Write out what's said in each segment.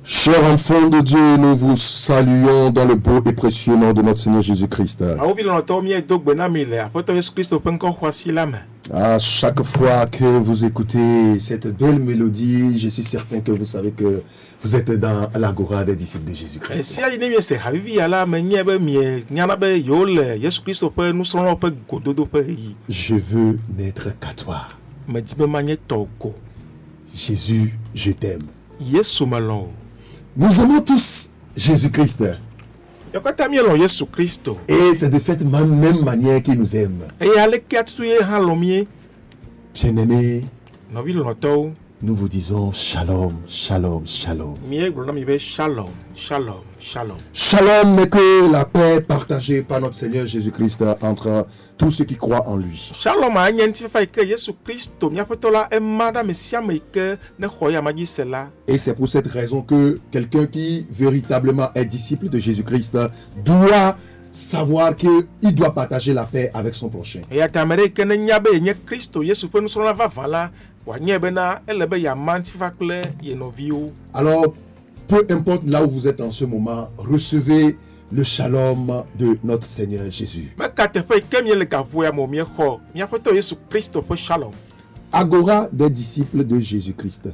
Chers enfants de Dieu, nous vous saluons dans le beau et précieux nom de notre Seigneur Jésus-Christ. À chaque fois que vous écoutez cette belle mélodie, je suis certain que vous savez que vous êtes dans l'agora des disciples de Jésus-Christ. Je veux n'être qu'à toi. Jésus, je t'aime. Nous aimons tous Jésus-Christ. Et c'est de cette même manière qu'il nous aime. Bien-aimés, nous vous disons shalom, shalom, shalom. Shalom n'est que la paix partagée par notre Seigneur Jésus-Christ entre tous ceux qui croient en lui. Et c'est pour cette raison que quelqu'un qui véritablement est disciple de Jésus-Christ doit savoir qu'il doit partager la paix avec son prochain. Alors, peu importe là où vous êtes en ce moment, recevez le shalom de notre Seigneur Jésus. Agora des disciples de Jésus-Christ.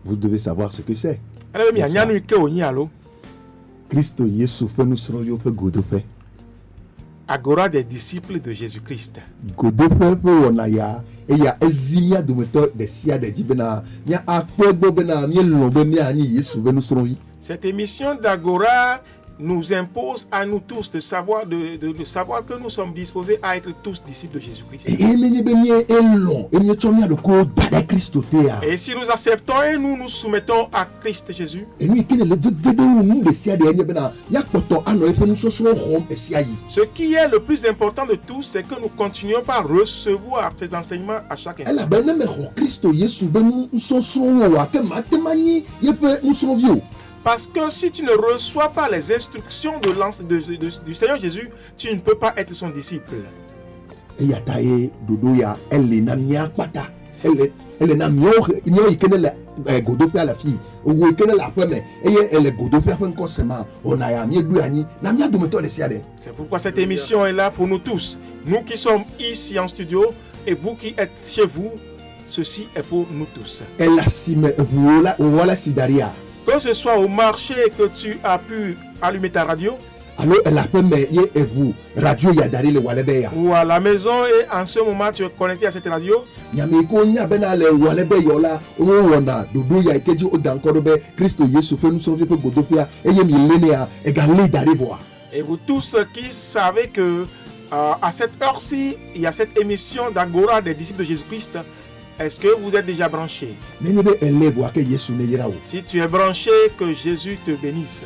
Vous devez savoir ce que c'est. Christo Yesu fait nous serons yo fait godofe. Agora des disciples de Jésus-Christ. Godofe pe wonaya e ya ezimia dometo de sia de dibena nya akpegbo bena mi lombe mi ani Yesu be nous serons yi. Cette émission d'Agora nous impose à nous tous de savoir que nous sommes disposés à être tous disciples de Jésus-Christ. Et si nous acceptons et nous nous soumettons à Christ Jésus, ce qui est le plus important de tout, c'est que nous continuons par recevoir ces enseignements à chaque instant. Parce que si tu ne reçois pas les instructions du Seigneur Jésus, tu ne peux pas être son disciple. C'est pourquoi cette émission est là pour nous tous. Nous qui sommes ici en studio et vous qui êtes chez vous, ceci est pour nous tous. Que ce soit au marché que tu as pu allumer ta radio, ou à la maison et en ce moment tu es connecté à cette radio, et vous tous qui savez que à cette heure-ci, il y a cette émission d'Agora des disciples de Jésus-Christ. Est-ce que vous êtes déjà branché? Si tu es branché, que Jésus te bénisse.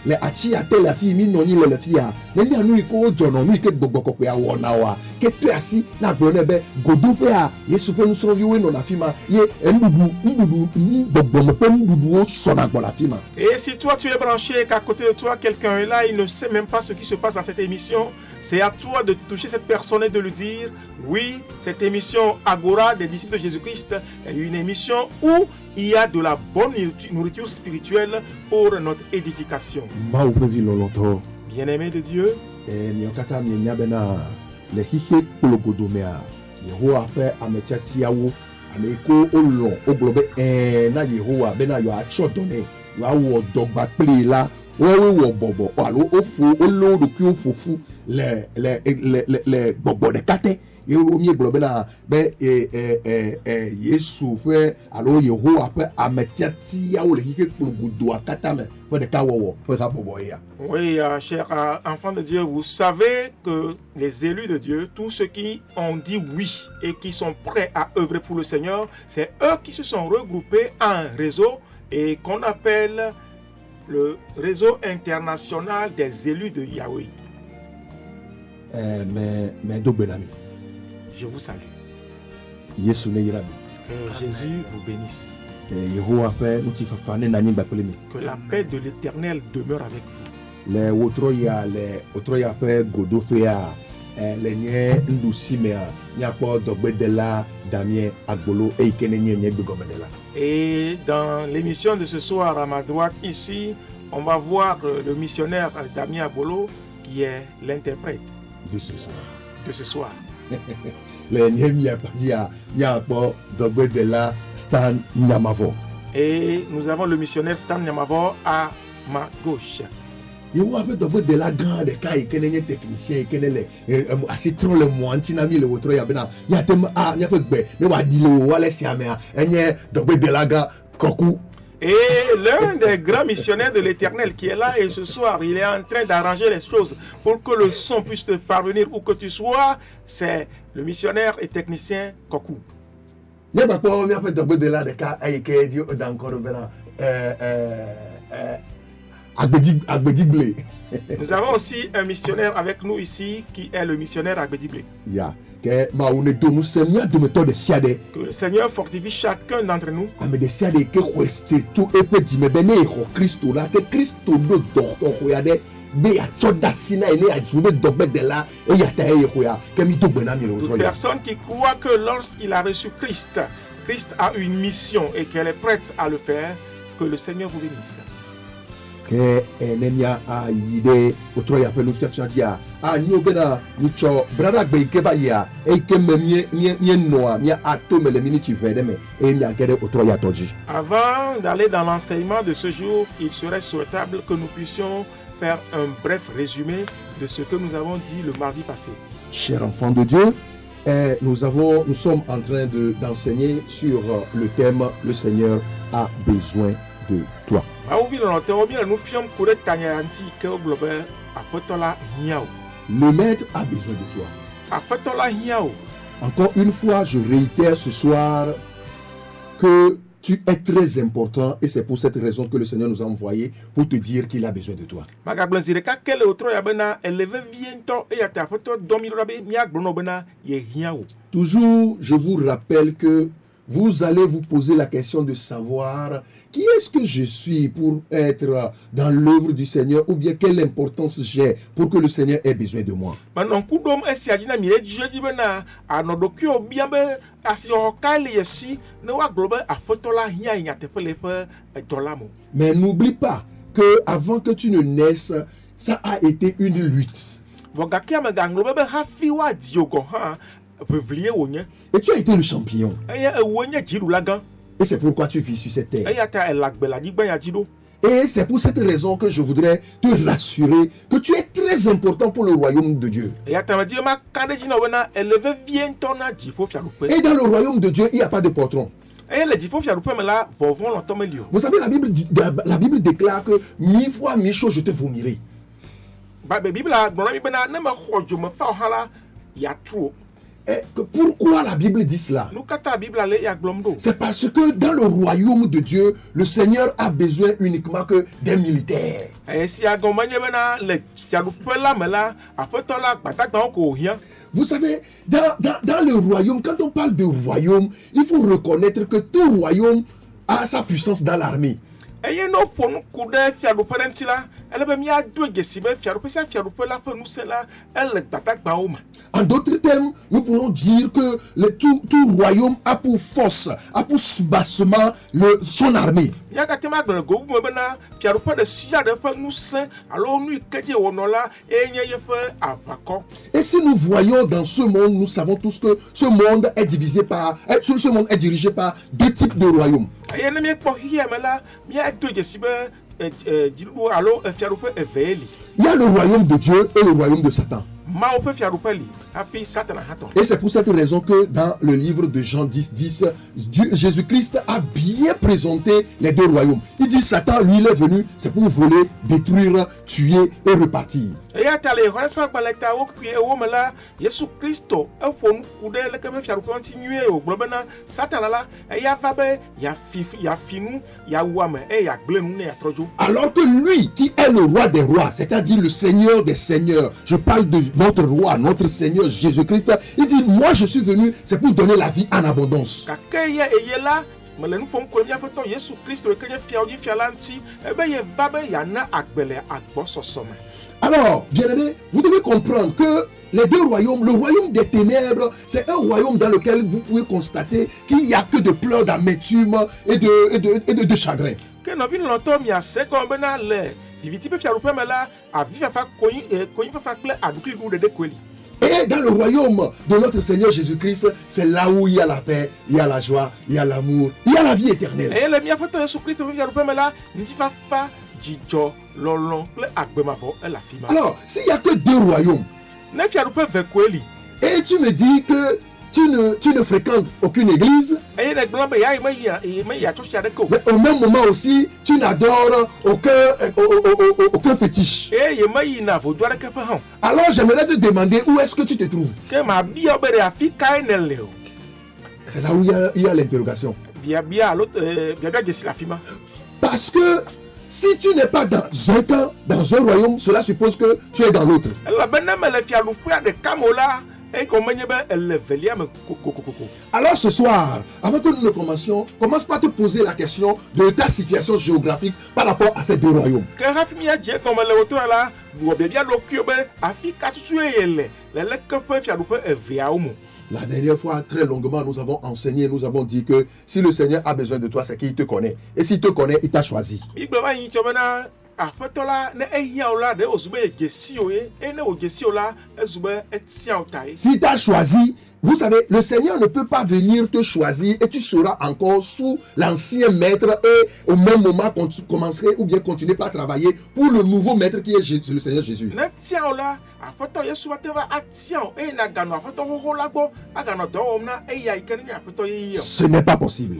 Les achi ate la fille mi noni le fia ne mi anu iko jono mi ke gbogbo ko ya wona wa ke pe asi na gbone be godo pe a Yesu pe nso vi we no na fima ye mbudu gbogbo mo pe mbudu o so na gbo la fima. Et si toi tu es branché et qu'à côté de toi quelqu'un est là, il ne sait même pas ce qui se passe dans cette émission, c'est à toi de toucher cette personne et de lui dire oui, cette émission Agora des disciples de Jésus-Christ est une émission où il y a de la bonne nourriture spirituelle pour notre édification. Bien-aimé de Dieu, oui, chers enfants de Dieu, vous savez que les élus de Dieu, tous ceux qui ont dit oui et qui sont prêts à œuvrer pour le Seigneur, c'est eux qui se sont regroupés en un réseau et qu'on appelle le réseau international des élus de Yahweh. Je vous salue. Que Jésus vous bénisse. Que la paix de l'Éternel demeure avec vous. le nye ndusi mea nyakpo Dogbedela Damien Agbolo et Kenenye Nyegbe Gomedela. Et dans l'émission de ce soir à ma droite ici, on va voir le missionnaire Damien Agbolo qui est l'interprète de ce soir. De ce soir. Le nye mi apadi a nyakpo Dogbedela Stan Nyamavo. Et nous avons le missionnaire Stan Nyamavo à ma gauche. Il y a un peu de la grande cas et qu'il y a technicien et qu'il y a assez trop le moitié de l'autre. Il y a un peu et l'un des grands missionnaires de l'Éternel qui est là et ce soir, il est en train d'arranger les choses pour que le son puisse te parvenir où que tu sois, c'est le missionnaire et technicien Kokou. Il y a un peu de la cas et qu'il y a encore Agbedible. Nous avons aussi un missionnaire avec nous ici qui est le missionnaire Agbedible. Que le Seigneur fortifie chacun d'entre nous. Toute personne qui croit que lorsqu'il a reçu Christ, Christ a une mission et qu'elle est prête à le faire, que le Seigneur vous bénisse. Que enemia a yide otroya penu stefia a nyobena nicho brada gbe ikeba ya e ke memie nie noa mia atome le minute vedeme e mia gere otroya toji. Avant d'aller dans l'enseignement de ce jour, il serait souhaitable que nous puissions faire un bref résumé de ce que nous avons dit le mardi passé. Chers enfants de Dieu, nous sommes en train d'enseigner sur le thème le Seigneur a besoin de toi. Le maître a besoin de toi. Encore une fois, je réitère ce soir que tu es très important et c'est pour cette raison que le Seigneur nous a envoyé pour te dire qu'il a besoin de toi. Toujours, je vous rappelle que vous allez vous poser la question de savoir qui est-ce que je suis pour être dans l'œuvre du Seigneur ou bien quelle importance j'ai pour que le Seigneur ait besoin de moi. Mais n'oublie pas que avant que tu ne naisses, ça a été une lutte. Et tu as été le champion. Et c'est pourquoi tu vis sur cette terre. Et c'est pour cette raison que je voudrais te rassurer que tu es très important pour le royaume de Dieu. Et dans le royaume de Dieu, il n'y a pas de patron. Vous savez, la Bible déclare que 1000 fois 1000 choses je te vomirai. Pourquoi la Bible dit cela? C'est parce que dans le royaume de Dieu, le Seigneur a besoin uniquement que des militaires. Vous savez, dans le royaume, quand on parle de royaume, il faut reconnaître que tout royaume a sa puissance dans l'armée. En d'autres termes, nous pouvons dire que tout royaume a pour force, a pour soubassement son armée. Et si nous voyons dans ce monde, nous savons tous que ce monde est dirigé par deux types de royaumes. Il y a le royaume de Dieu et le royaume de Satan. Et c'est pour cette raison que dans le livre de Jean 10, Jésus-Christ a bien présenté les deux royaumes. Il dit Satan, lui, il est venu, c'est pour voler, détruire, tuer et repartir. Alors que lui, qui est le roi des rois, c'est-à-dire le Seigneur des seigneurs, je parle de notre roi, notre Seigneur Jésus-Christ, il dit, moi je suis venu, c'est pour donner la vie en abondance. Alors, bien aimé, vous devez comprendre que les deux royaumes, le royaume des ténèbres, c'est un royaume dans lequel vous pouvez constater qu'il n'y a que de pleurs, d'amertume et de chagrin. Que nous avons longtemps mis à ce qu'on a l'air. Diviti peut faire le premier là, à vivre à faire Et dans le royaume de notre Seigneur Jésus-Christ, c'est là où il y a la paix, il y a la joie, il y a l'amour, il y a la vie éternelle. Et le mien peut Jésus-Christ vivre le premier là, n'y va pas Jijo, Lolon, le Agbemavo et la fille. Alors, s'il n'y a que deux royaumes, et tu me dis que tu ne fréquentes aucune église, mais au même moment aussi, tu n'adores aucun fétiche. Alors j'aimerais te demander où est-ce que tu te trouves. C'est là où il y a l'interrogation. Parce que si tu n'es pas dans un camp, dans un royaume, cela suppose que tu es dans l'autre. Alors ce soir, avant que nous ne commencions, commence par te poser la question de ta situation géographique par rapport à ces deux royaumes. La dernière fois, très longuement, nous avons enseigné, nous avons dit que si le Seigneur a besoin de toi, c'est qu'il te connaît. Et s'il te connaît, il t'a choisi. S'il t'a choisi, vous savez, le Seigneur ne peut pas venir te choisir et tu seras encore sous l'ancien maître et au même moment tu commencerais ou bien continuer par travailler pour le nouveau maître qui est le Seigneur Jésus. Ce n'est pas possible.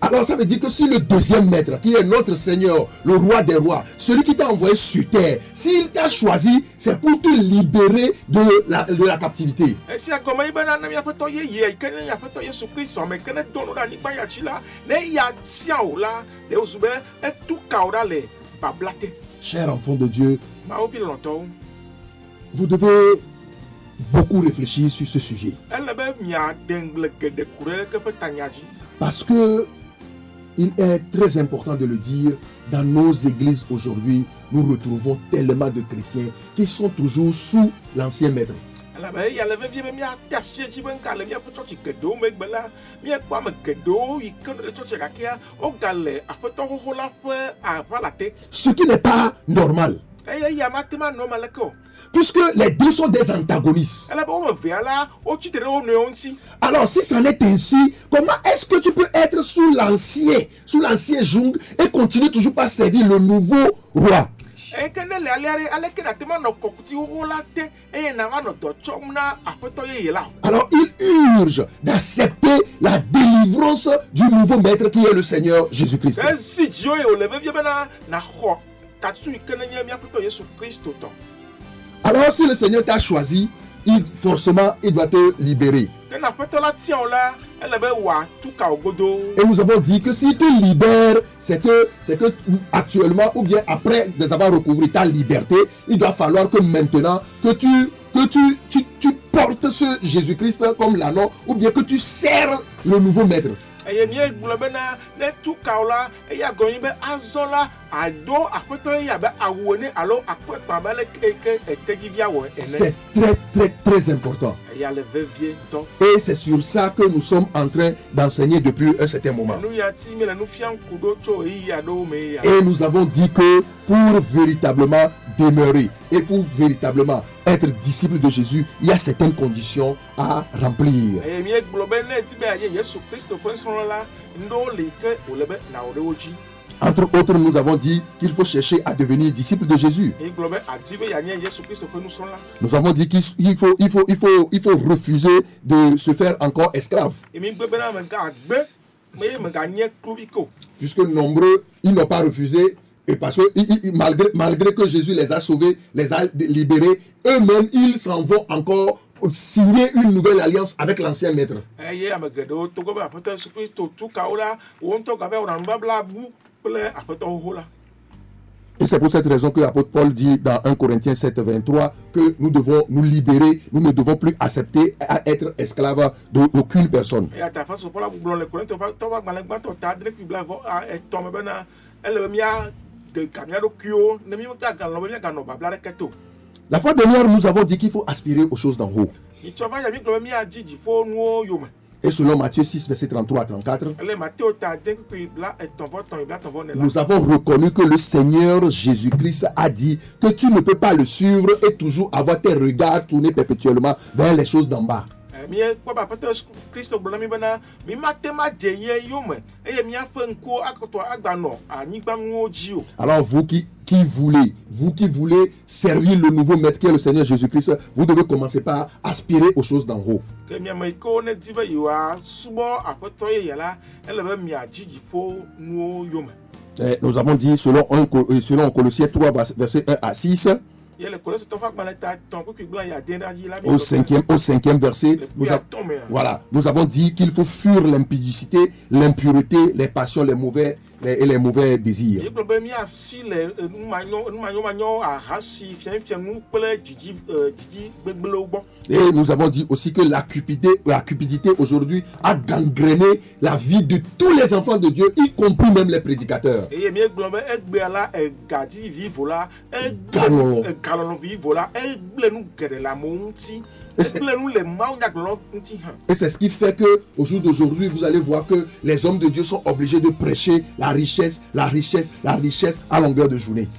Alors ça veut dire que si le deuxième maître qui est notre Seigneur, le roi des rois, celui qui t'a envoyé sur terre, s'il t'a choisi, c'est pour te libérer de la captivité. Chers enfants de Dieu, vous devez beaucoup réfléchir sur ce sujet. Parce que il est très important de le dire, dans nos églises aujourd'hui, nous retrouvons tellement de chrétiens qui sont toujours sous l'ancien maître. Ce qui n'est pas normal. Puisque les deux sont des antagonistes. Alors si ça n'est ainsi, comment est-ce que tu peux être sous l'ancien joug et continuer toujours pas servir le nouveau roi? Alors il urge d'accepter la délivrance du nouveau maître qui est le Seigneur Jésus-Christ. Alors si le Seigneur t'a choisi, forcément il doit te libérer. Et nous avons dit que s'il te libère, c'est que actuellement ou bien après avoir recouvré ta liberté, il doit falloir que maintenant que tu portes ce Jésus-Christ comme l'anneau ou bien que tu sers le nouveau maître. C'est très très important. Et c'est sur ça que nous sommes en train d'enseigner depuis un certain moment. Et nous avons dit que pour véritablement demeurer et pour véritablement être disciple de Jésus, il y a certaines conditions à remplir. Entre autres, nous avons dit qu'il faut chercher à devenir disciple de Jésus. Nous avons dit qu'il faut refuser de se faire encore esclave. Puisque nombreux, ils n'ont pas refusé. Et parce que malgré que Jésus les a sauvés, les a libérés, eux-mêmes, ils s'en vont encore signer une nouvelle alliance avec l'ancien maître. Et c'est pour cette raison que l'apôtre Paul dit dans 1 Corinthiens 7, 23 que nous devons nous libérer, nous ne devons plus accepter à être esclaves d'aucune personne. La fois dernière, nous avons dit qu'il faut aspirer aux choses d'en haut. Et selon Matthieu 6, verset 33 à 34, nous avons reconnu que le Seigneur Jésus-Christ a dit que tu ne peux pas le suivre et toujours avoir tes regards tournés perpétuellement vers les choses d'en bas. Alors vous qui voulez servir le nouveau maître qui est le Seigneur Jésus-Christ, vous devez commencer par aspirer aux choses d'en haut. Et nous avons dit selon Colossiens 3, verset 1 à 6, au cinquième verset, nous avons dit qu'il faut fuir l'impudicité, l'impureté, les passions, les mauvais désirs. Et nous avons dit aussi que la cupidité aujourd'hui a gangréné la vie de tous les enfants de Dieu, y compris même les prédicateurs. Et c'est ce qui fait que au jour d'aujourd'hui, vous allez voir que les hommes de Dieu sont obligés de prêcher la richesse à longueur de journée.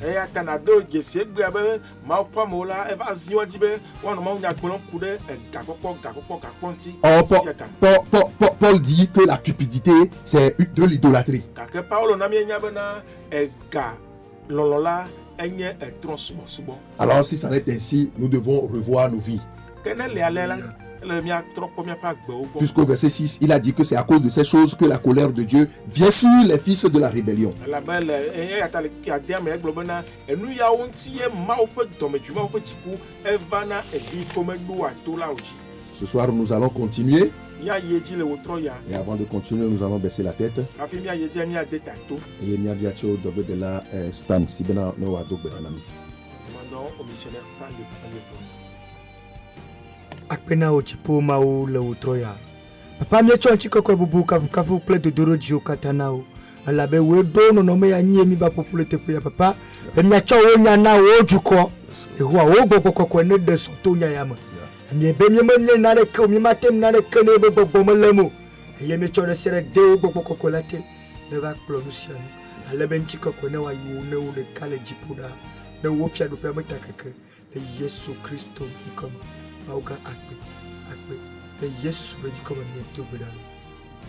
Paul dit que la cupidité, c'est de l'idolâtrie. Alors si ça est ainsi, nous devons revoir nos vies. Puisqu'au verset 6, il a dit que c'est à cause de ces choses que la colère de Dieu vient sur les fils de la rébellion. Ce soir, nous allons continuer. Et avant de continuer, nous allons baisser la tête. Akpena ochipo mao le utroya. Papa mi chonchi kokwe bubu kafu ple de doro jio katanao. Alabe we do no me ya nyi mi ba populate pu ya papa. Emi acho wo nya na wo juko. E huwa wo gbo ne de so to nya ya ma. Emi be mi me na le ko mi matem na le kene be gbo mo lemu. E mi cho de sere de gbo late. Le ba pronunciation. Alabe nchi kokwe ne wa yu ne wo le kale jipuda. Ne wo fia do pe meta keke. Le Yesu Kristo comme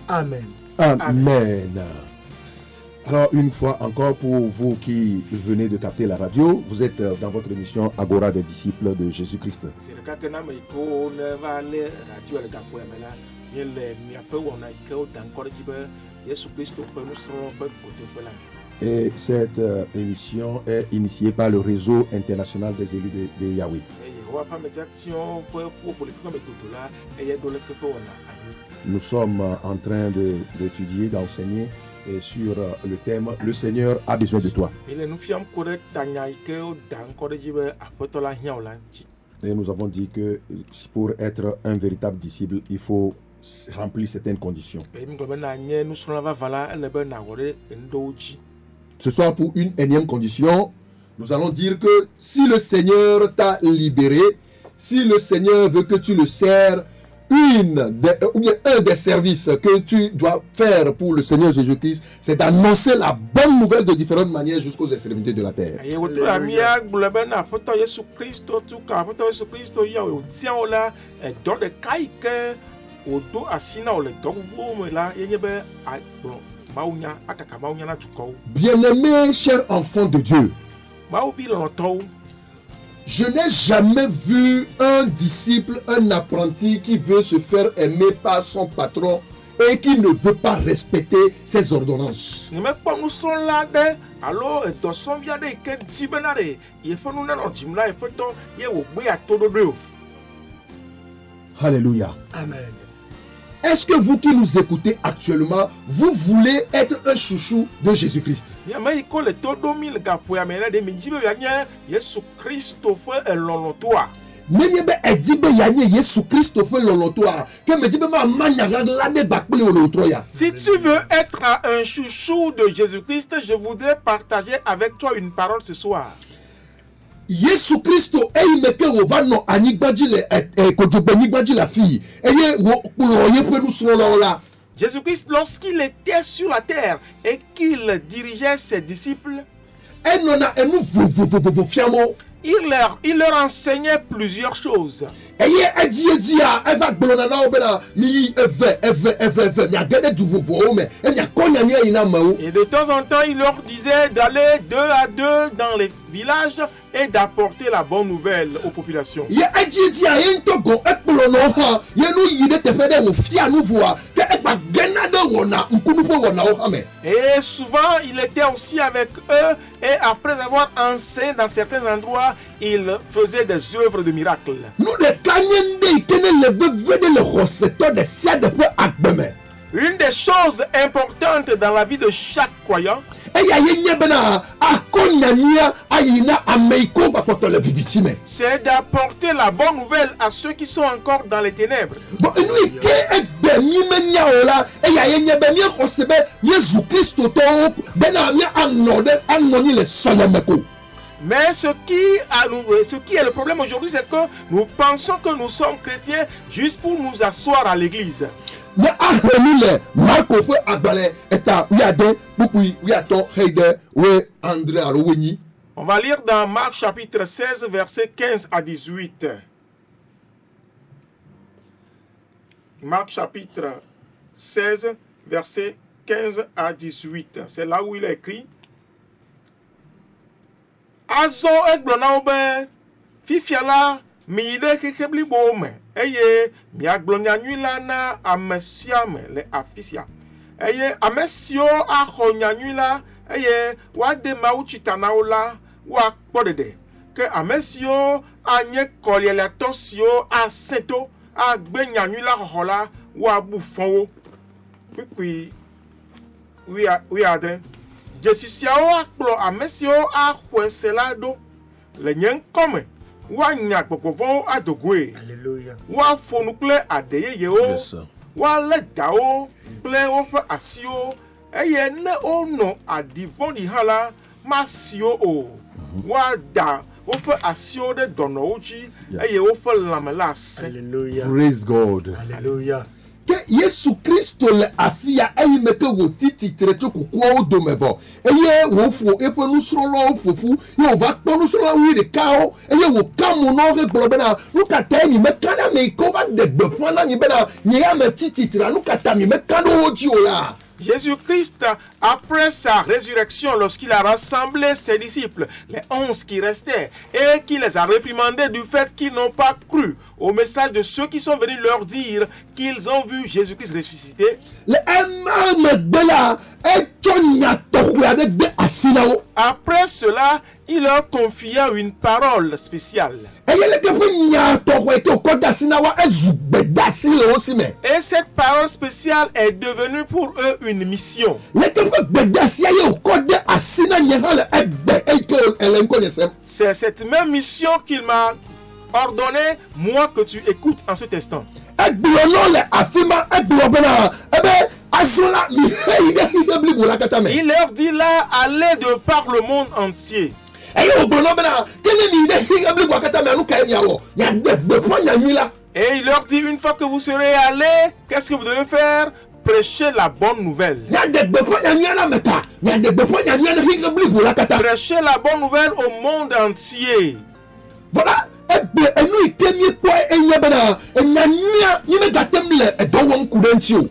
Amen. Amen. Alors une fois encore pour vous qui venez de capter la radio, vous êtes dans votre émission Agora des disciples de Jésus-Christ. Et cette émission est initiée par le réseau international des élus de Yahweh. Nous sommes en train d'étudier, d'enseigner sur le thème « Le Seigneur a besoin de toi ». Et nous avons dit que pour être un véritable disciple, il faut remplir certaines conditions. Ce soir, pour une énième condition, nous allons dire que si le Seigneur t'a libéré, si le Seigneur veut que tu le sers, un des services que tu dois faire pour le Seigneur Jésus-Christ, c'est d'annoncer la bonne nouvelle de différentes manières jusqu'aux extrémités de la terre. Bien-aimés, chers enfants de Dieu, je n'ai jamais vu un disciple, un apprenti qui veut se faire aimer par son patron et qui ne veut pas respecter ses ordonnances. Alléluia. Amen. Est-ce que vous qui nous écoutez actuellement, vous voulez être un chouchou de Jésus-Christ? Si tu veux être un chouchou de Jésus-Christ, je voudrais partager avec toi une parole ce soir. Yesu Christo eyi meke wo va no anyigbaji le kojogbe anyigbaji la fille eye wo kulo ye pe nu suro la. Jésus-Christ, lorsqu'il était sur la terre et qu'il dirigeait ses disciples, Enona enu vo fiamo. il leur enseignait plusieurs choses. Eye edi a eva gbolona na obena mi eve mi agede du vo me enya konya ni ina ma o. Et de temps en temps, il leur disait d'aller 2 à 2 dans les villages et d'apporter la bonne nouvelle aux populations. Ye edi a ento go ekplono ha ye nu yide tefe de wo fia nu voa ke egba gena de wona nkunu fo wona o ha me. Et souvent, il était aussi avec eux et après avoir enseigné dans certains endroits, il faisait des œuvres de miracles. Nous de kanyende ikene le veve de le roseto de sia de pe agbeme. Une des choses importantes dans la vie de chaque croyant, c'est d'apporter la bonne nouvelle à ceux qui sont encore dans les ténèbres. Mais ce qui est le problème aujourd'hui, c'est que nous pensons que nous sommes chrétiens juste pour nous asseoir à l'église. On va lire dans Marc chapitre 16, versets 15 à 18. Marc chapitre 16, versets 15 à 18. C'est là où il est écrit. Azo egblona fifiala mi de kekebli bome eye mi agblona nyula na amesiame le afisia eye amesio ahonya nyula eye wa de mauchitana ola wa podede ke amesio anye koliela tosio asento agbenya nyula hola wa bufonwo puis oui adre Jesisiawo akplo amesio ahweselado le nyenkome wa nya gbogbo adogoe. Alléluia. Wa fonukle adeyeyeo wa ledao ple ofe asio eye ne ono adivon di hala masio o wa da ofe asio de dono oji eye ofe lamelas. Alléluia. Praise God. Alléluia. Que Yesu Christo le afia ayi meke wo titi trecho kokwo do mevo eye wo fo efo nu sro lo fofu yo va kpo nu sro wi de kao eye wo kamu no re gbo bena nu kata ni meka na me ko va de gbe fo na ni bena ni ya me titi tra nu kata mi meka no oji o la. Jésus-Christ, après sa résurrection, lorsqu'il a rassemblé ses disciples, les 11 qui restaient, et qu'il les a réprimandés du fait qu'ils n'ont pas cru au message de ceux qui sont venus leur dire qu'ils ont vu Jésus-Christ ressuscité. Après cela, il leur confia une parole spéciale. Et cette parole spéciale est devenue pour eux une mission. C'est cette même mission qu'il m'a ordonné, moi, que tu écoutes en cet instant. Il leur dit là, allez de par le monde entier. Et il leur dit, une fois que vous serez allés, qu'est-ce que vous devez faire? Prêcher la bonne nouvelle. Prêcher la bonne nouvelle au monde entier. Voilà.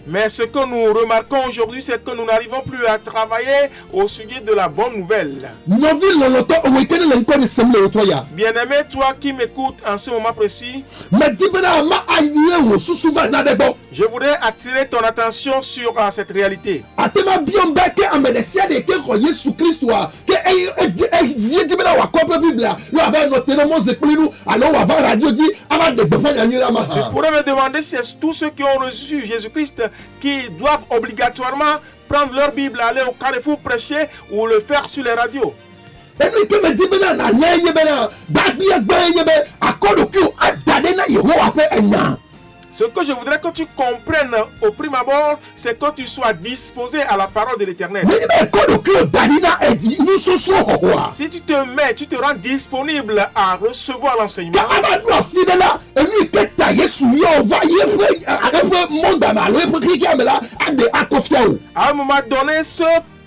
Mais ce que nous remarquons aujourd'hui, c'est que nous n'arrivons plus à travailler au sujet de la bonne nouvelle. Bien-aimé, toi qui m'écoutes en ce moment précis, je voudrais attirer ton attention sur cette réalité. Tu pourrais me demander si c'est tous ceux qui ont reçu Jésus-Christ qui doivent obligatoirement prendre leur Bible, aller au carrefour prêcher ou le faire sur les radios. Ce que je voudrais que tu comprennes au prime abord, c'est que tu sois disposé à la parole de l'Éternel. Si tu te mets, tu te rends disponible à recevoir l'enseignement. À un moment donné, ce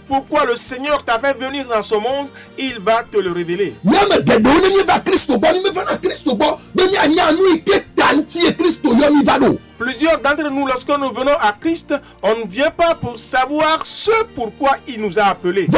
pourquoi le Seigneur t'a fait venir dans ce monde, il va te le révéler. Plusieurs d'entre nous, lorsque nous venons à Christ, on ne vient pas pour savoir ce pourquoi il nous a appelés.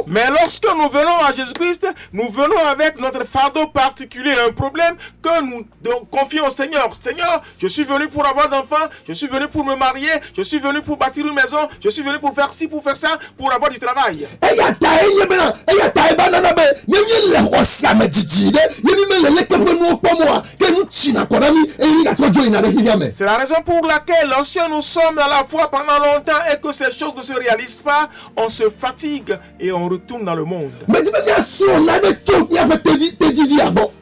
Mais lorsque nous venons à Jésus-Christ, nous venons avec notre fardeau particulier, un problème que nous confions au Seigneur. Seigneur, je suis venu pour avoir d'enfants, je suis venu pour me marier, je suis venu pour bâtir une maison, je suis venu pour faire ci, pour faire ça, pour avoir du travail. C'est la raison pour laquelle lorsque nous sommes dans la foi pendant longtemps et que ces choses ne se réalisent pas, on se fatigue et on retourne dans le monde.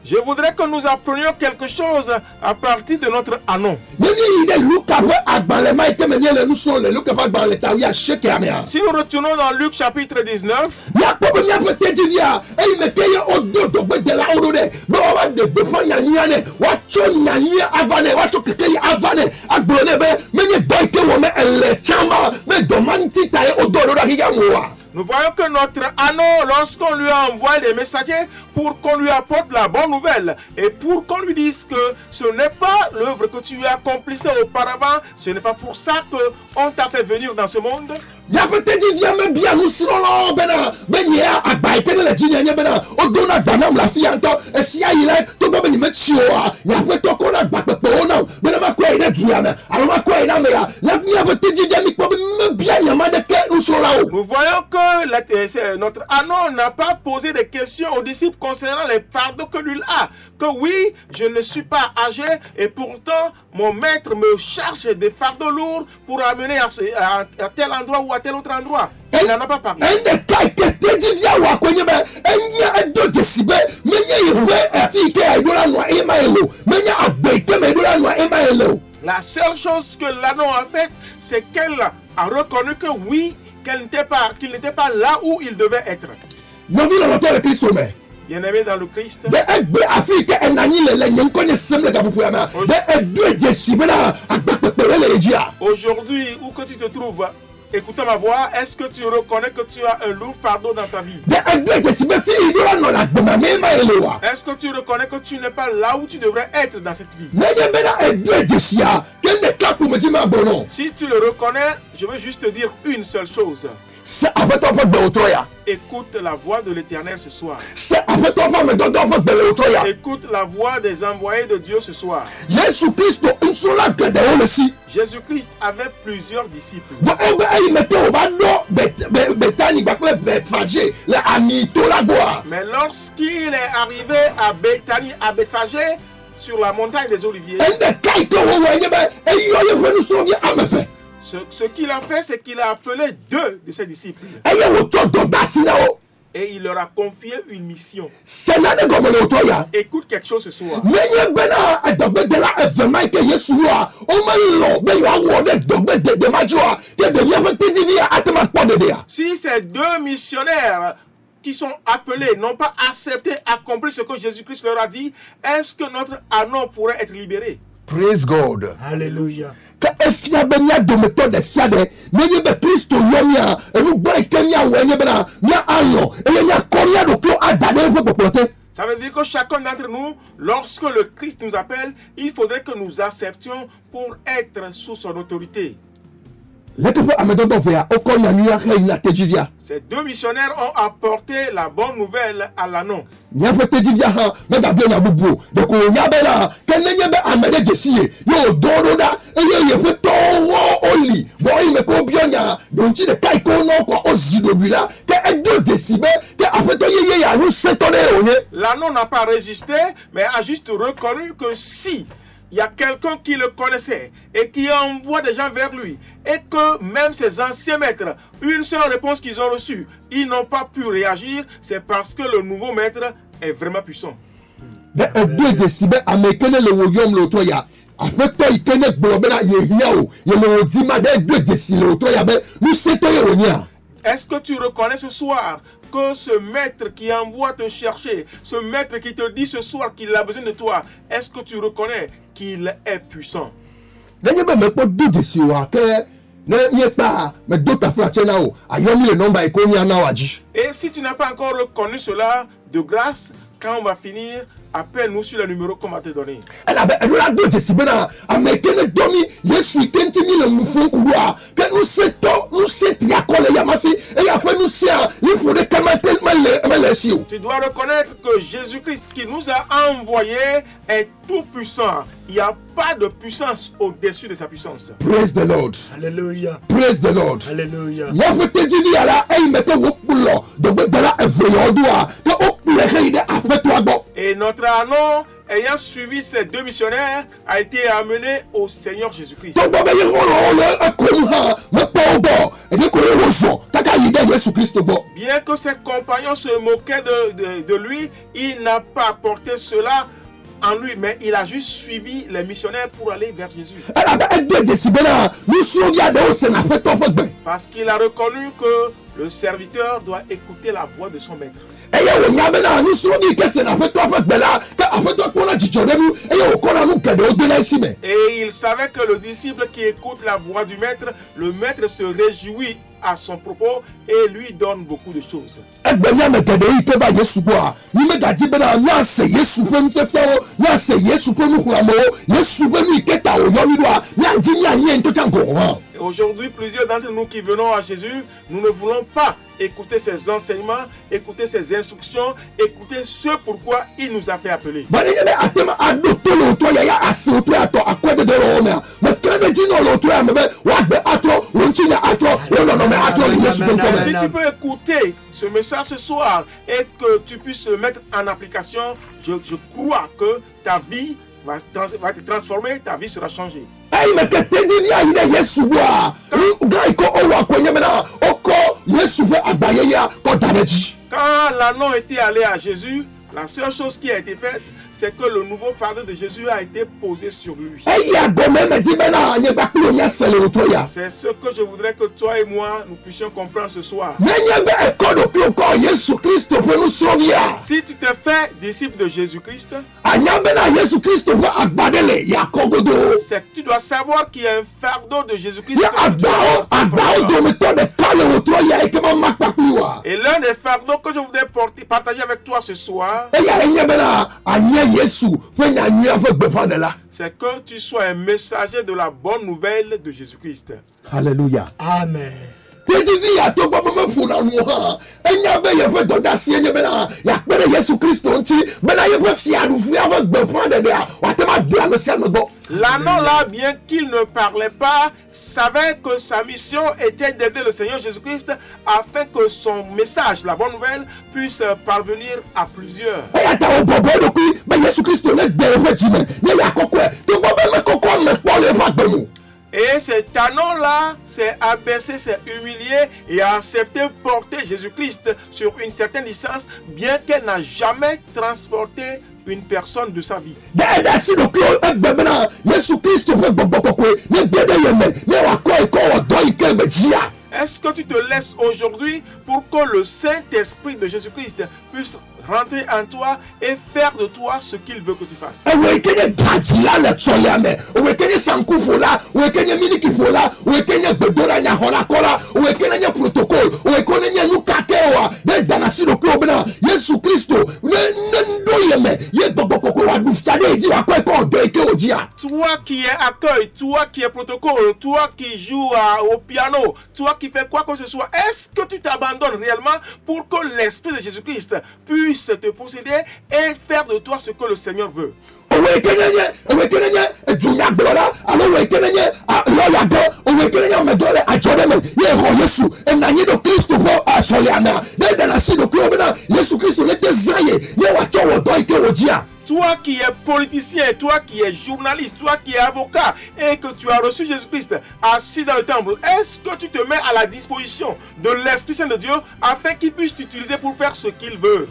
Je voudrais que nous apprenions quelque chose à partir de notre anon. Si nous retournons dans Luc chapitre 19, nous voyons que notre anneau, lorsqu'on lui a envoyé des messagers pour qu'on lui apporte la bonne nouvelle et pour qu'on lui dise que ce n'est pas l'œuvre que tu accomplissais auparavant, ce n'est pas pour ça qu'on t'a fait venir dans ce monde. Nous voyons que notre anneau n'a pas posé de questions aux disciples concernant les fardeaux que lui a. Que oui, je ne suis pas âgé et pourtant mon maître me charge des fardeaux lourds pour amener à tel endroit ou à tel autre endroit. Il n'en a pas parlé. La seule chose que l'anneau a fait, c'est qu'elle a reconnu que oui, qu'il n'était pas là où il devait être. Bien-aimé dans le Christ. Aujourd'hui, où que tu te trouves, écoutez ma voix, est-ce que tu reconnais que tu as un lourd fardeau dans ta vie? Est-ce que tu reconnais que tu n'es pas là où tu devrais être dans cette vie? Si tu le reconnais, je veux juste te dire une seule chose. Écoute la voix de l'Éternel ce soir. Écoute la voix des envoyés de Dieu ce soir. Jésus-Christ avait plusieurs disciples. Mais lorsqu'il est arrivé à Béthanie, à Bethphagée, sur la montagne des Oliviers, ce qu'il a fait, c'est qu'il a appelé 2 de ses disciples. Et il leur a confié une mission. Écoute quelque chose ce soir. Si ces 2 missionnaires qui sont appelés n'ont pas accepté, accompli ce que Jésus-Christ leur a dit, est-ce que notre anneau pourrait être libéré? Praise God. Alléluia. Ça veut dire que chacun d'entre nous, lorsque le Christ nous appelle, il faudrait que nous acceptions pour être sous son autorité. Ces 2 missionnaires ont apporté la bonne nouvelle à l'anneau. L'anneau n'a pas résisté, mais a juste reconnu que si il y a quelqu'un qui le connaissait et qui envoie des gens vers lui, et que même ses anciens maîtres, une seule réponse qu'ils ont reçue, ils n'ont pas pu réagir, c'est parce que le nouveau maître est vraiment puissant. Est-ce que tu reconnais ce soir que ce maître qui envoie te chercher, ce maître qui te dit ce soir qu'il a besoin de toi, est-ce que tu reconnais qu'il est puissant? Et si tu n'as pas encore reconnu cela, de grâce, quand on va finir, appelle-nous sur le numéro qu'on va te donner. Tu dois reconnaître que Jésus-Christ qui nous a envoyés est tout puissant. Il n'y a pas de puissance au-dessus de sa puissance. Praise the Lord. Alléluia. Praise the Lord. Alléluia. Et notre anneau, ayant suivi ces deux missionnaires, a été amené au Seigneur Jésus-Christ. Bien que ses compagnons se moquaient de lui, il n'a pas apporté cela en lui, mais il a juste suivi les missionnaires pour aller vers Jésus. Parce qu'il a reconnu que le serviteur doit écouter la voix de son maître. Et il savait que le disciple qui écoute la voix du maître, le maître se réjouit à son propos et lui donne beaucoup de choses. Et aujourd'hui, plusieurs d'entre nous qui venons à Jésus, nous ne voulons pas écouter ses enseignements, écouter ses instructions, écouter ce pourquoi il nous a fait appeler. Si tu peux écouter ce message ce soir et que tu puisses le mettre en application, je crois que ta vie va te transformer, ta vie sera changée. Quand l'anneau était allé à Jésus, la seule chose qui a été faite, c'est que le nouveau fardeau de Jésus a été posé sur lui. C'est ce que je voudrais que toi et moi, nous puissions comprendre ce soir. Si tu te fais disciple de Jésus-Christ, c'est que tu dois savoir qu'il y a un fardeau de Jésus-Christ. Et l'un des fardeaux que je voudrais partager avec toi ce soir, c'est que tu sois un messager de la bonne nouvelle de Jésus-Christ. Alléluia. Amen. L'anneau là, bien qu'il ne parlait pas, savait que sa mission était d'aider le Seigneur Jésus-Christ afin que son message, la bonne nouvelle, puisse parvenir à plusieurs. Et cet anneau-là s'est abaissé, s'est humilié et a accepté porter Jésus-Christ sur une certaine distance, bien qu'elle n'a jamais transporté une personne de sa vie. Est-ce que tu te laisses aujourd'hui pour que le Saint-Esprit de Jésus-Christ puisse rentrer en toi et faire de toi ce qu'il veut que tu fasses? Toi qui es accueil, toi qui es protocole, toi qui joues au piano, toi qui fais quoi que ce soit, est-ce que tu t'abandonnes réellement pour que l'Esprit de Jésus-Christ puisse te posséder et faire de toi ce que le Seigneur veut? Toi qui es politicien, toi qui es journaliste, toi qui es avocat et que tu as reçu Jésus-Christ assis dans le temple, est-ce que tu te mets à la disposition de l'Esprit Saint de Dieu afin qu'il puisse t'utiliser pour faire ce qu'il veut?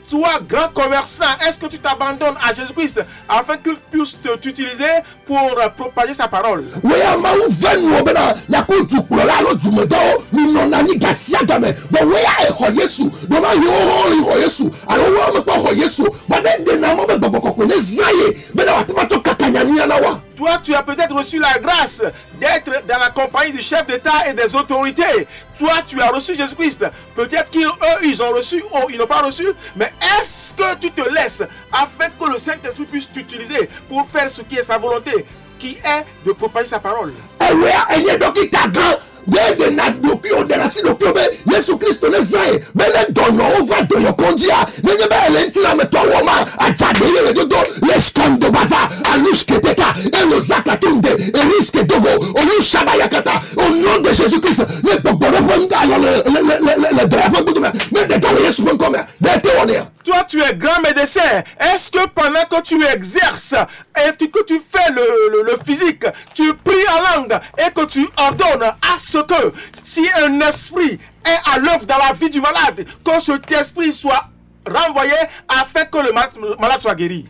Toi, grand commerçant, est-ce que tu t'abandonnes à Jésus-Christ afin qu'il puisse t'utiliser pour propager sa parole? Toi, tu as peut-être reçu la grâce d'être dans la compagnie du chef d'État et des autorités. Toi, tu as reçu Jésus-Christ. Peut-être qu'eux, ils ont reçu ou ils n'ont pas reçu. Mais est-ce que tu te laisses afin que le Saint-Esprit puisse t'utiliser pour faire ce qui est sa volonté, qui est de propager sa parole? Yesu Kristo ne zai bele dono over do yokondia nenye bele ntila metwa ma ajade yele dodo leskando baza alusketeka elo zakatunde eriske dogo onu shabayakata au nom de Jésus-Christ le boboro fonga le drapeau de mais de tawe Yesu comme de te. Toi, tu es grand médecin. Est-ce que pendant que tu exerces et que tu fais le physique, tu pries en langue et que tu ordonnes à ce que si un esprit est à l'œuvre dans la vie du malade, que cet esprit soit renvoyé afin que le malade soit guéri?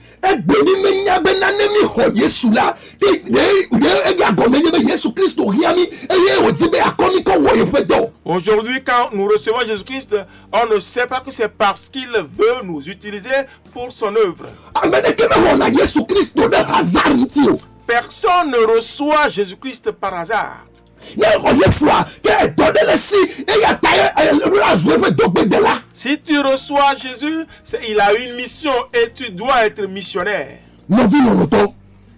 Aujourd'hui, quand nous recevons Jésus-Christ, on ne sait pas que c'est parce qu'il veut nous utiliser pour son œuvre. Personne ne reçoit Jésus-Christ par hasard. Si tu reçois Jésus, il a une mission et tu dois être missionnaire.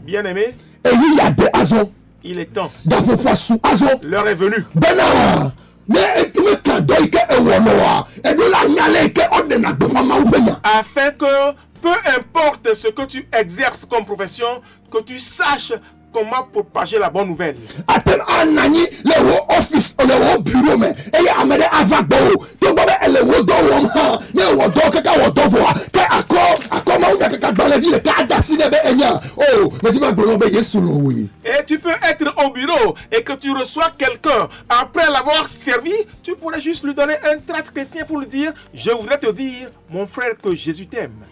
Bien-aimé, il est temps. L'heure est venue. Afin que, peu importe ce que tu exerces comme profession, que tu saches comment propager la bonne nouvelle. Et tu peux être au bureau et que tu reçois quelqu'un. Après l'avoir servi, tu pourrais juste lui donner un tract chrétien pour lui dire: je voudrais te dire, mon frère, que Jésus t'aime.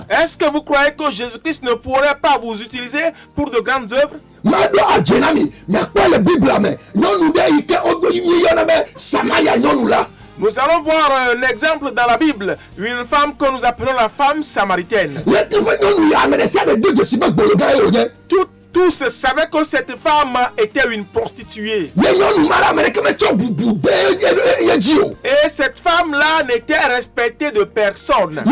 Est-ce que vous croyez que Jésus-Christ ne pourrait pas vous utiliser pour de grandes œuvres? Nous allons voir un exemple dans la Bible, une femme que nous appelons la femme samaritaine. Tous savaient que cette femme était une prostituée. Et cette femme-là n'était respectée de personne.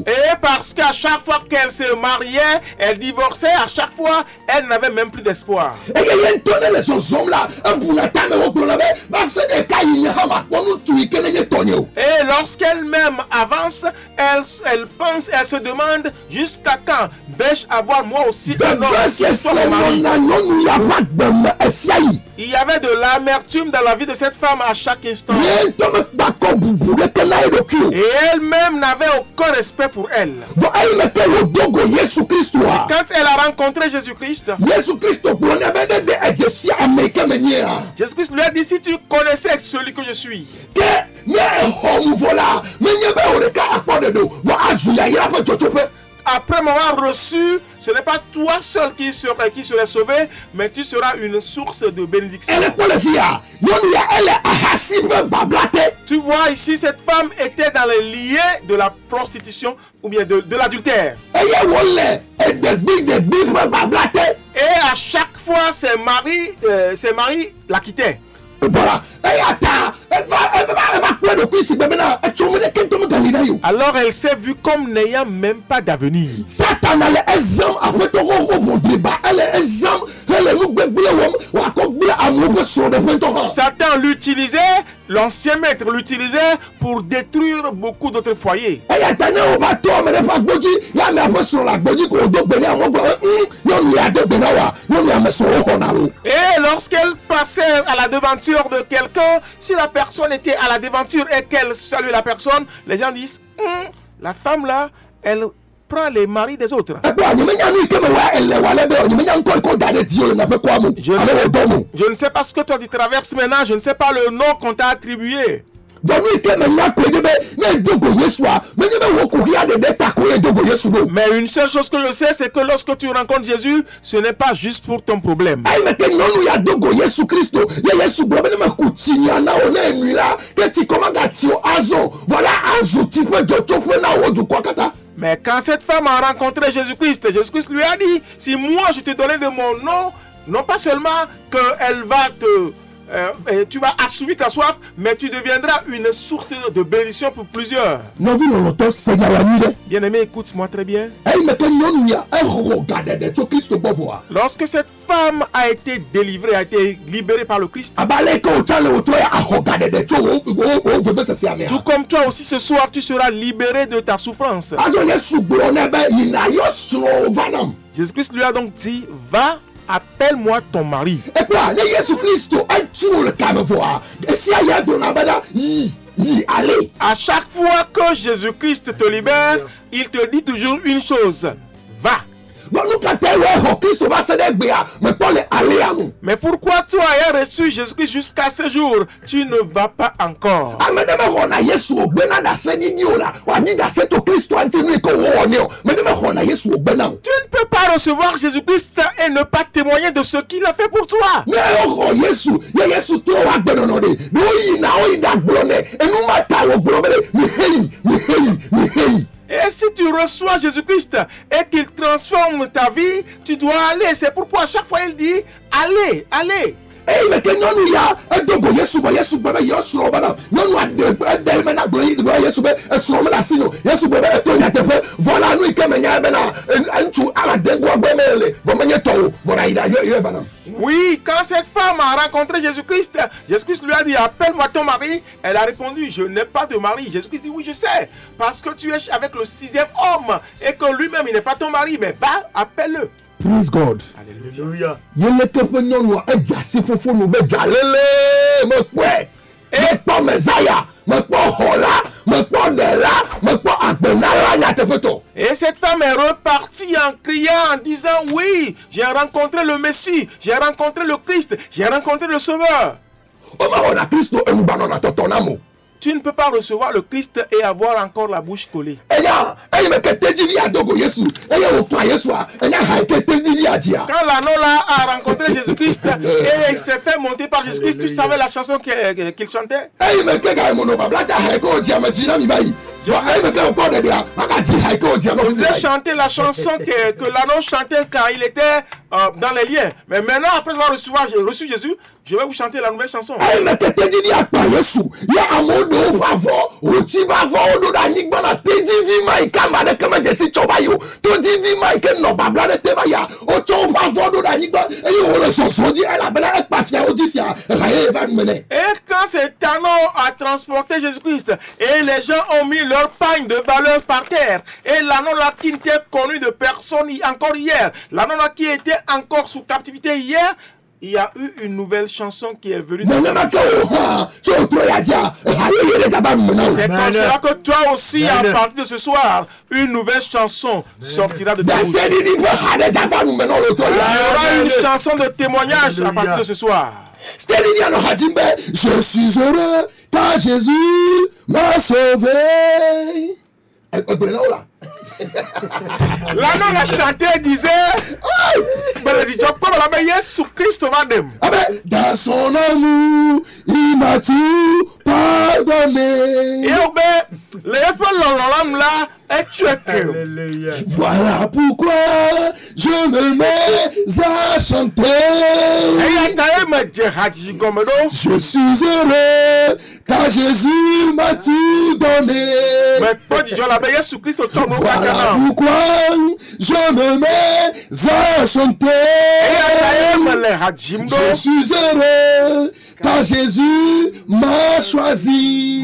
Et parce qu'à chaque fois qu'elle se mariait, elle divorçait, à chaque fois, elle n'avait même plus d'espoir. Et lorsqu'elle-même avance, elle se demande jusqu'à quand vais-je avoir moi aussi un homme qui soit mon mari. Il y avait de l'amertume dans la vie de cette femme à chaque instant. Et elle-même n'avait aucun respect pour elle. Quand elle a rencontré Jésus-Christ, Jésus-Christ lui a dit: si tu connaissais celui que je suis, après m'avoir reçu, ce n'est pas toi seul qui serait sauvé, mais tu seras une source de bénédiction. Tu vois ici, cette femme était dans les liens de la prostitution ou bien de l'adultère. Et à chaque fois, ses maris la quittaient. Alors elle s'est vue comme n'ayant même pas d'avenir. Satan l'utilisait, l'ancien maître l'utilisait pour détruire beaucoup d'autres foyers. Et lorsqu'elle passait à la devanture de quelqu'un, si la personne était à la devanture et qu'elle salue la personne, les gens disent, la femme là, elle prend les maris des autres. Je ne sais pas ce que toi tu traverses maintenant, je ne sais pas le nom qu'on t'a attribué. Mais une seule chose que je sais, c'est que lorsque tu rencontres Jésus, ce n'est pas juste pour ton problème. Mais quand cette femme a rencontré Jésus-Christ, Jésus-Christ lui a dit, si moi je te donnais de mon nom, non pas seulement qu'elle va tu vas assouvir ta soif, mais tu deviendras une source de bénédiction pour plusieurs. Bien-aimé, écoute-moi très bien. Lorsque cette femme a été délivrée, a été libérée par le Christ, tout comme toi aussi ce soir, tu seras libéré de ta souffrance. Jésus-Christ lui a donc dit, va, appelle-moi ton mari. À chaque fois que Jésus-Christ te libère, il te dit toujours une chose, va. Mais pourquoi toi ayant reçu Jésus-Christ jusqu'à ce jour, tu ne vas pas encore? Tu ne peux pas recevoir Jésus-Christ et ne pas témoigner de ce qu'il a fait pour toi. Et si tu reçois Jésus-Christ et qu'il transforme ta vie, tu dois aller. C'est pourquoi à chaque fois il dit, allez, allez. Oui, quand cette femme a rencontré Jésus-Christ, Jésus-Christ lui a dit, appelle-moi ton mari. Elle a répondu, je n'ai pas de mari. Jésus-Christ dit, oui, je sais, parce que tu es avec le 6e homme et que lui-même, il n'est pas ton mari, mais va, appelle-le. Praise God. Alléluia. Et cette femme est repartie en criant, en disant, oui, j'ai rencontré le Messie, j'ai rencontré le Christ, j'ai rencontré le Sauveur. Tu ne peux pas recevoir le Christ et avoir encore la bouche collée. Quand l'anneau là a rencontré Jésus-Christ et il s'est fait monter par Jésus-Christ, tu savais la chanson qu'il chantait? Je voulais chanter la chanson que l'anneau chantait quand il était dans les liens. Mais maintenant, après avoir reçu Jésus, je vais vous chanter la nouvelle chanson. Et quand cet anneau a transporté Jésus-Christ et les gens ont mis leur pagne de valeur par terre, et l'anneau là qui n'était connu de personne encore hier, l'anneau là qui était encore sous captivité hier, il y a eu une nouvelle chanson qui est venue. C'est comme cela que toi aussi, à partir de ce soir, une nouvelle chanson sortira de ta bouche. Il y aura une chanson de témoignage à partir de ce soir. Je suis heureux car Jésus m'a sauvé. L'anneau l'a chanté et disait, dans son amour, il m'a tout pardonné. Voilà pourquoi je me mets à chanter. Je suis heureux car Jésus m'a tout donné. Voilà pourquoi je me mets à chanter. Je suis heureux car Jésus m'a choisi.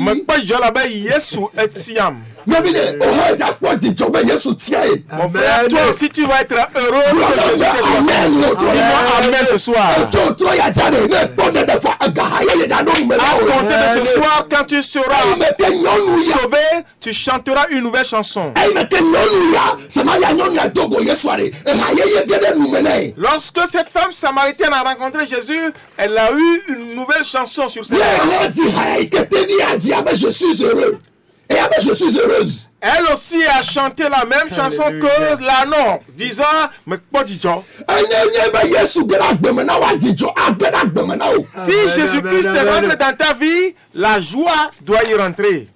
Mais bien, toi aussi tu vas être heureux. Amen ce soir. À compter de ce soir, quand tu seras sauvé, tu chanteras une nouvelle chanson. Lorsque cette femme samaritaine a rencontré Jésus, elle a eu une nouvelle chanson sur ses lèvres. Je suis heureux. Et je suis heureuse. Elle aussi a chanté la même chanson que l'annon, disant si Jésus-Christ rentre dans ta vie, la joie doit y rentrer.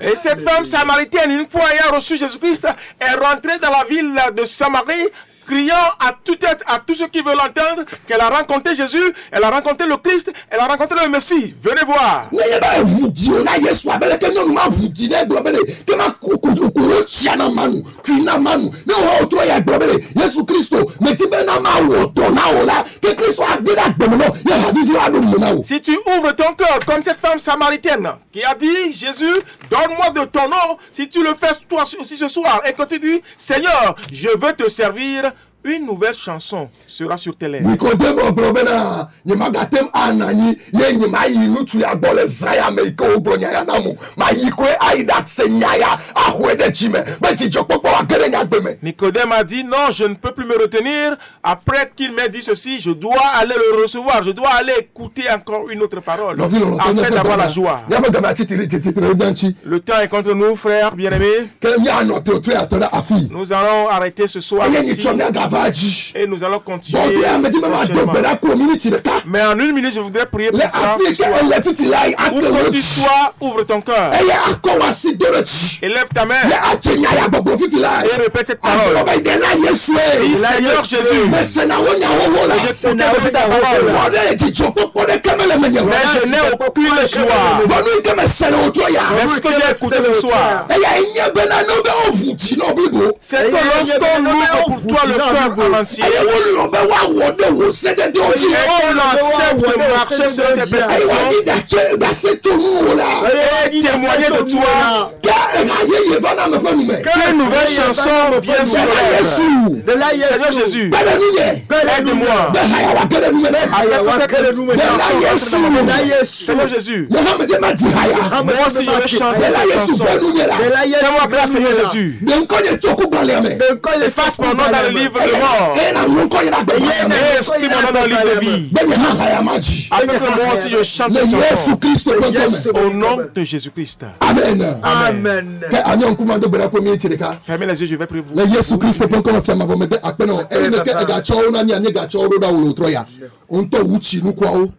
Et cette femme samaritaine, une fois ayant reçu Jésus-Christ, est rentrée dans la ville de Samarie, criant à tous ceux qui veulent l'entendre qu'elle a rencontré Jésus, elle a rencontré le Christ, elle a rencontré le Messie. Venez voir. Si tu ouvres ton cœur comme cette femme samaritaine qui a dit Jésus, donne-moi de ton nom, si tu le fais toi aussi ce soir et que tu dis Seigneur, je veux te servir, une nouvelle chanson sera sur tes lèvres. Nicodème a dit non, je ne peux plus me retenir. Après qu'il m'ait dit ceci, je dois aller le recevoir, je dois aller écouter encore une autre parole afin d'avoir la joie. Le temps est contre nous, frères bien-aimés. Nous allons arrêter ce soir ici. Et nous allons continuer. Mais en une minute, je voudrais prier pour toi. Où que tu sois, ouvre ton cœur. Élève ta main. Et répète cette parole. Dis Seigneur Jésus. Je t'ai donné ta parole. Mais je n'ai aucune joie. Mais ce que j'ai écouté ce soir, c'est que lorsqu'on ouvre pour toi le cœur en entier, et on accepte de marcher sur tes prestations et témoigner de toi, que une nouvelle chanson vienne sur le lèvres. Seigneur Jésus, aide-moi. Seigneur Jésus, moi aussi je vais chanter cette chanson. Fais-moi grâce, Seigneur Jésus. Efface mon nom dans le livre de mort. Et inscris mon nom dans le livre de vie. Afin que moi aussi je chante cette chanson. Au nom de Jésus-Christ. Amen. Amen. Fermez les yeux, je vais prier pour le Yesu Christ peut qu'on fait ma bombe à peine et que gacho na nya gacho ro da wo troya on to wuchi nu kwa o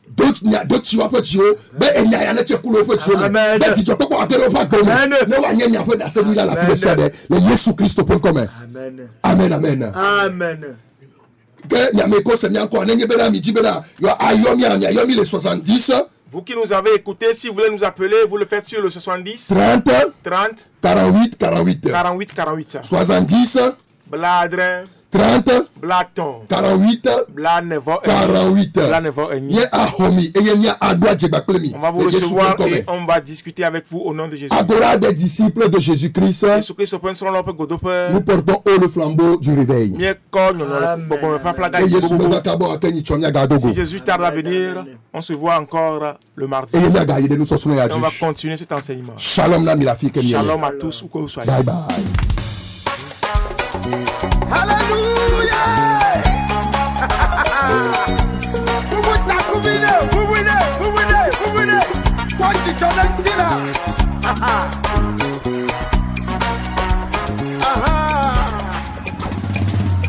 d'autres wa petit o be enya ya na cheku lo petit o be ti jo popo akere fa gbo ne wa nya nya fa da se la la fi se de le Yesu Christ peut comme amen amen amen que nya me ko se nya ko na nye be na mi di be na yo ayomi anya yomi le 70. Vous qui nous avez écoutés, si vous voulez nous appeler, vous le faites sur le 70 30 48 48 48 48 70 Bladrin 30 Blaton 48 Blanevo 48 on va vous recevoir et on va discuter avec vous au nom de Jésus. Agora des disciples de Jésus-Christ, nous portons haut le flambeau du réveil. Si Jésus tarde à venir, on se voit encore le mardi. Et on va continuer cet enseignement. Shalom à tous où que vous soyez. Bye bye. Hallelujah! Watch it on the zilla.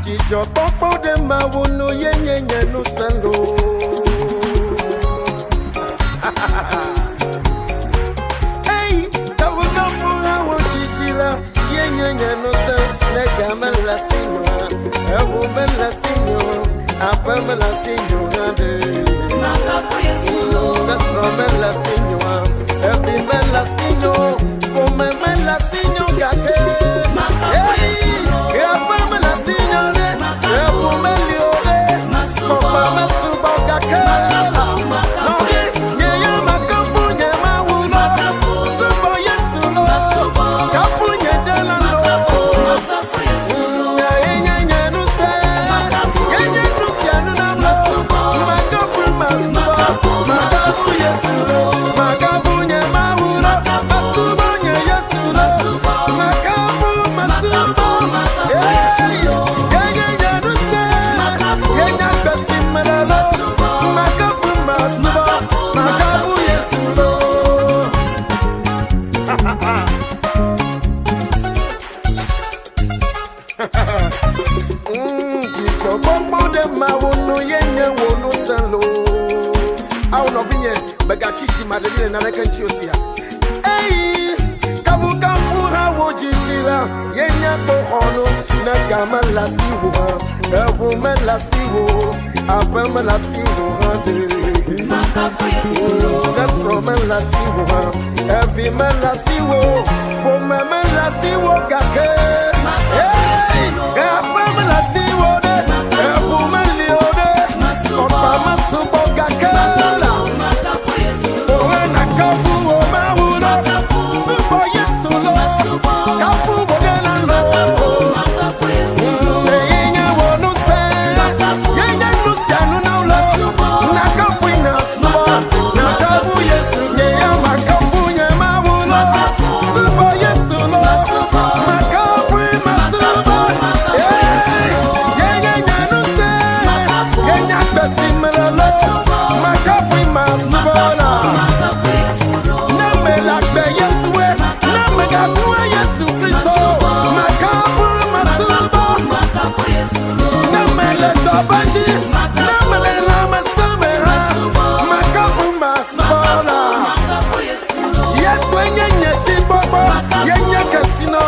Jijo popo de mawuno yenye no salo. Chichi Madeline na rekanchiosia. Hey, kavu kamfura wojijira. Yenya bohono na gama la siwo. Ewu me la siwo. Ape me la siwo hande. Desro me la siwo. Evi me la siwo. Pome me la siwo gake. Hey, ape me la siwo de. Ewu me liode. Opa me subo gake. Yes, when you see Baba, you can see no,